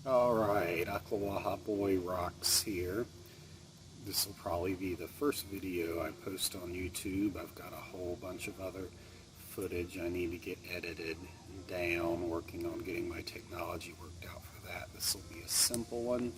Alright, Ocklawaha Boy Rocks here. This will probably be the first video I post on YouTube. I've got a whole bunch of other footage I need to get edited down, working on getting my technology worked out for that. This will be a simple one.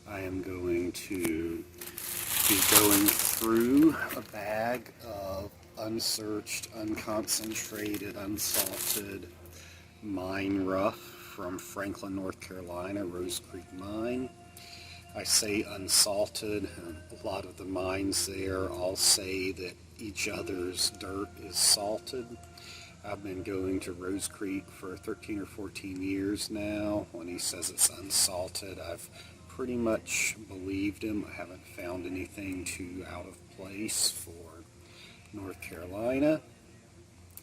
I am going to be going through a bag of unsearched, unconcentrated, unsalted mine rough from Franklin, North Carolina, Rose Creek Mine. I say unsalted. A lot of the mines there all say that each other's dirt is salted. I've been going to Rose Creek for 13 or 14 years now. When he says it's unsalted, I've pretty much believed him. I haven't found anything too out of place for North Carolina.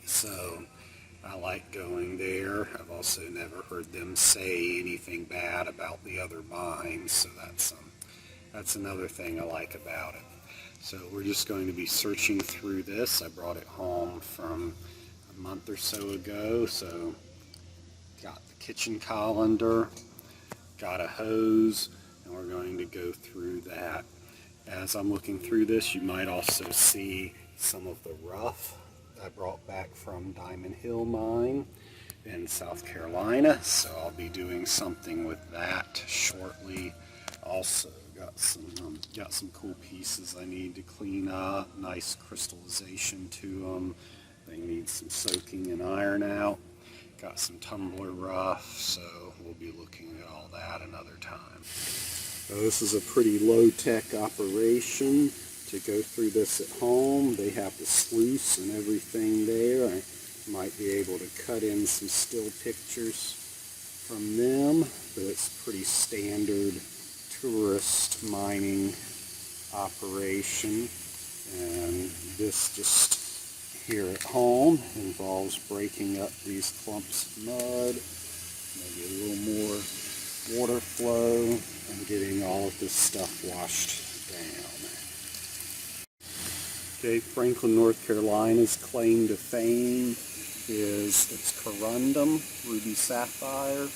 So I like going there. I've also never heard them say anything bad about the other mines, so that's another thing I like about it. So we're just going to be searching through this. I brought it home from a month or so ago, so got the kitchen colander, got a hose, and we're going to go through that. As I'm looking through this, you might also see some of the rough I brought back from Diamond Hill Mine in South Carolina, so I'll be doing something with that shortly. Also got some cool pieces I need to clean up, nice crystallization to them. They need some soaking and iron out. Got some tumbler rough, so we'll be looking at all that another time. So this is a pretty low-tech operation. To go through this at home, they have the sluice and everything there. I might be able to cut in some still pictures from them, but it's pretty standard tourist mining operation. And this just here at home involves breaking up these clumps of mud, maybe a little more water flow, and getting all of this stuff washed down. Okay, Franklin, North Carolina's claim to fame is its corundum, ruby sapphire.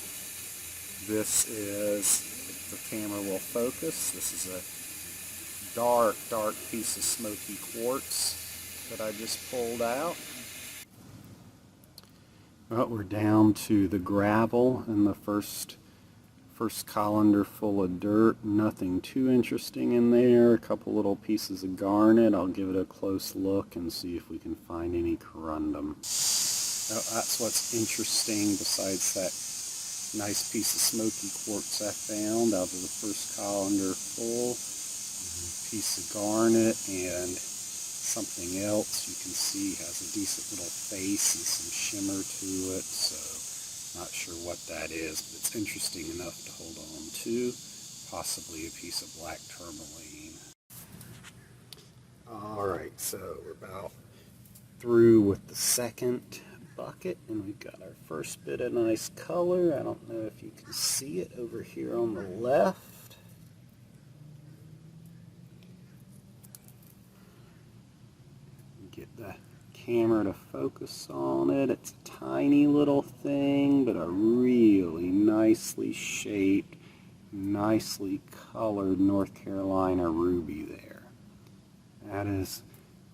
This is, if the camera will focus, this is a dark, dark piece of smoky quartz that I just pulled out. Well, we're down to the gravel in the first colander full of dirt. Nothing too interesting in there. A couple little pieces of garnet. I'll give it a close look and see if we can find any corundum. Oh, that's what's interesting besides that nice piece of smoky quartz I found out of the first colander full. A piece of garnet and something else you can see has a decent little face and some shimmer to it. So not sure what that is, but it's interesting enough to hold on to. Possibly a piece of black tourmaline. Alright, so we're about through with the second bucket, and we've got our first bit of nice color. I don't know if you can see it over here on the left. Get the camera to focus on it. It's a tiny little thing, but a really nicely shaped, nicely colored North Carolina ruby there. That is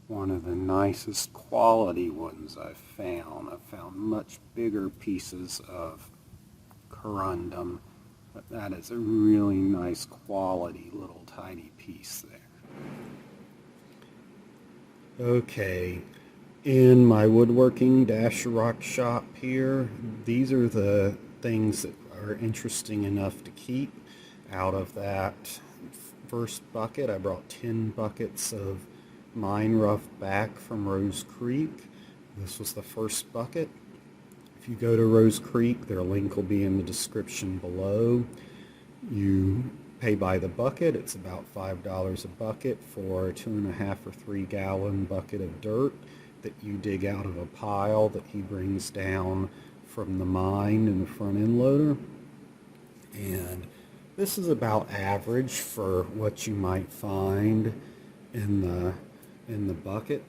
one of the nicest quality ones I've found. I've found much bigger pieces of corundum, but that is a really nice quality little tiny piece there. Okay. In my woodworking rock shop here, these are the things that are interesting enough to keep. Out of that first bucket, I brought 10 buckets of mine rough back from Rose Creek. This was the first bucket. If you go to Rose Creek, their link will be in the description below. You pay by the bucket. It's about $5 a bucket for a 2.5 or 3 gallon bucket of dirt that you dig out of a pile that he brings down from the mine in the front end loader. And this is about average for what you might find in the bucket.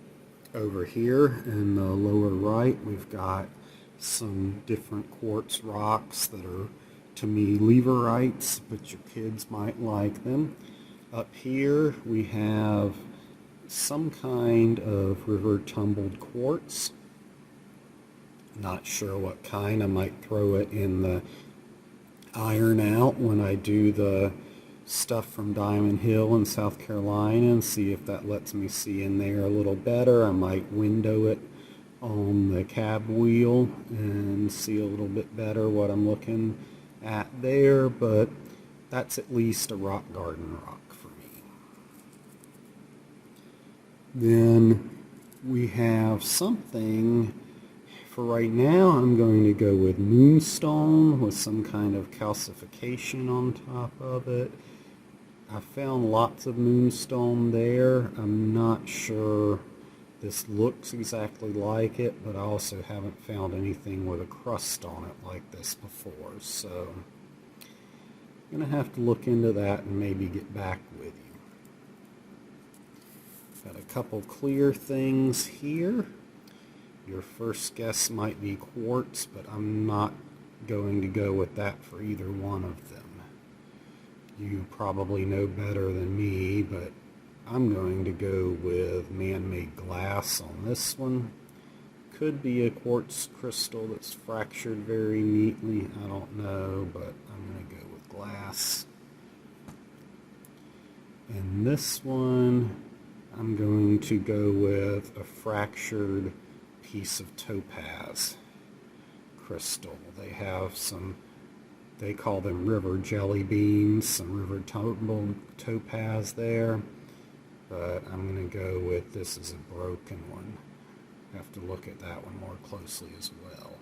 Over here in the lower right, we've got some different quartz rocks that are to me leverites, but your kids might like them. Up here we have some kind of river tumbled quartz. Not sure what kind. I might throw it in the iron out when I do the stuff from Diamond Hill in South Carolina and see if that lets me see in there a little better. I might window it on the cab wheel and see a little bit better what I'm looking at there, but that's at least a rock garden rock for me. Then we have something. For right now, I'm going to go with moonstone with some kind of calcification on top of it. I found lots of moonstone there. I'm not sure this looks exactly like it, but I also haven't found anything with a crust on it like this before. So I'm going to have to look into that and maybe get back with you. Got a couple clear things here. Your first guess might be quartz, but I'm not going to go with that for either one of them. You probably know better than me, but I'm going to go with man-made glass on this one. Could be a quartz crystal that's fractured very neatly. I don't know, but I'm going to go with glass. And this one, I'm going to go with a fractured piece of topaz crystal. They have some, they call them river jelly beans, some river tumbled topaz there, but I'm going to go with this is a broken one. I have to look at that one more closely as well.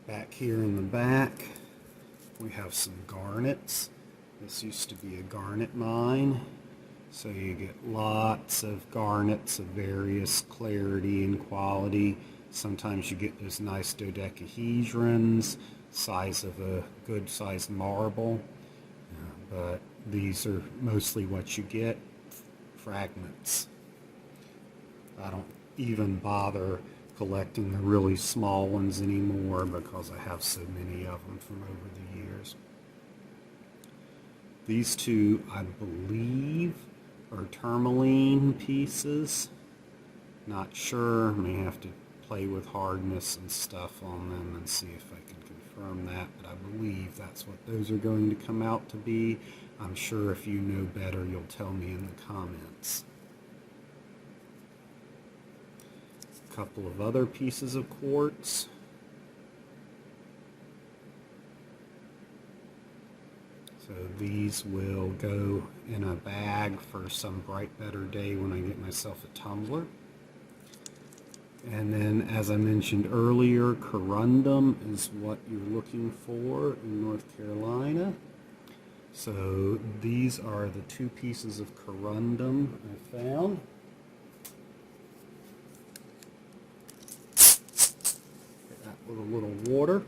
Back here in the back we have some garnets. This used to be a garnet mine. So you get lots of garnets of various clarity and quality. Sometimes you get those nice dodecahedrons, size of a good sized marble. But these are mostly what you get, fragments. I don't even bother collecting the really small ones anymore because I have so many of them from over the years. These two, I believe, are tourmaline pieces. Not sure. May have to play with hardness and stuff on them and see if I can confirm that, but I believe that's what those are going to come out to be. I'm sure if you know better, you'll tell me in the comments. A couple of other pieces of quartz. So these will go in a bag for some bright better day when I get myself a tumbler. And then, as I mentioned earlier, corundum is what you're looking for in North Carolina. So these are the two pieces of corundum I found. Get that with a little water.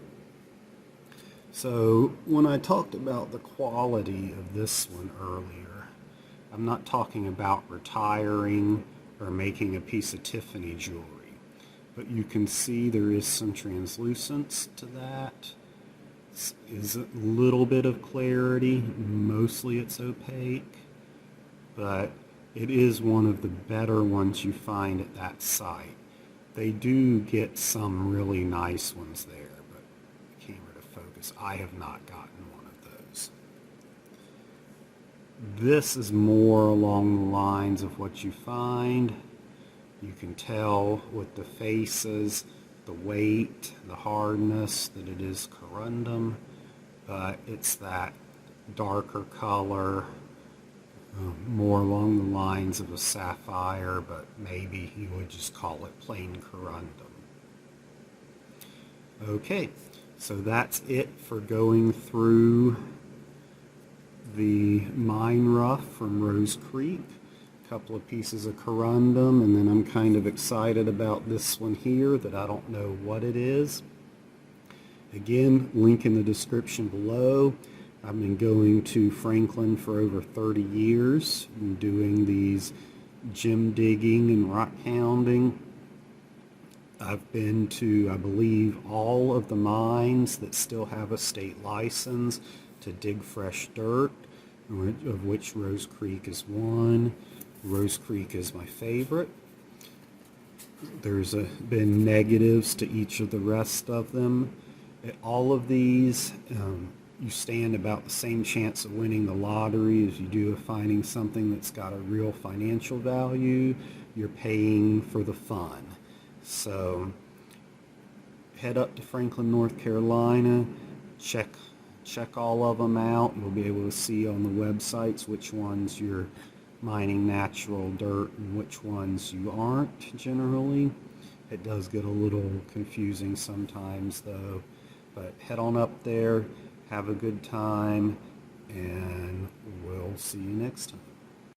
So when I talked about the quality of this one earlier, I'm not talking about retiring or making a piece of Tiffany jewelry, but you can see there is some translucence to that. Is a little bit of clarity, mostly it's opaque, but it is one of the better ones you find at that site. They do get some really nice ones there. I have not gotten one of those. This is more along the lines of what you find. You can tell with the faces, the weight, the hardness that it is corundum, but it's that darker color, more along the lines of a sapphire, but maybe you would just call it plain corundum. Okay. So that's it for going through the mine rough from Rose Creek. A couple of pieces of corundum, and then I'm kind of excited about this one here that I don't know what it is. Again, link in the description below. I've been going to Franklin for over 30 years and doing these gem digging and rock hounding. I've been to, I believe, all of the mines that still have a state license to dig fresh dirt, of which Rose Creek is one. Rose Creek is my favorite. There's been negatives to each of the rest of them. At all of these, you stand about the same chance of winning the lottery as you do of finding something that's got a real financial value. You're paying for the fun. So head up to Franklin, North Carolina, check all of them out. You'll be able to see on the websites which ones you're mining natural dirt and which ones you aren't generally. It does get a little confusing sometimes though, but head on up there, have a good time, and we'll see you next time.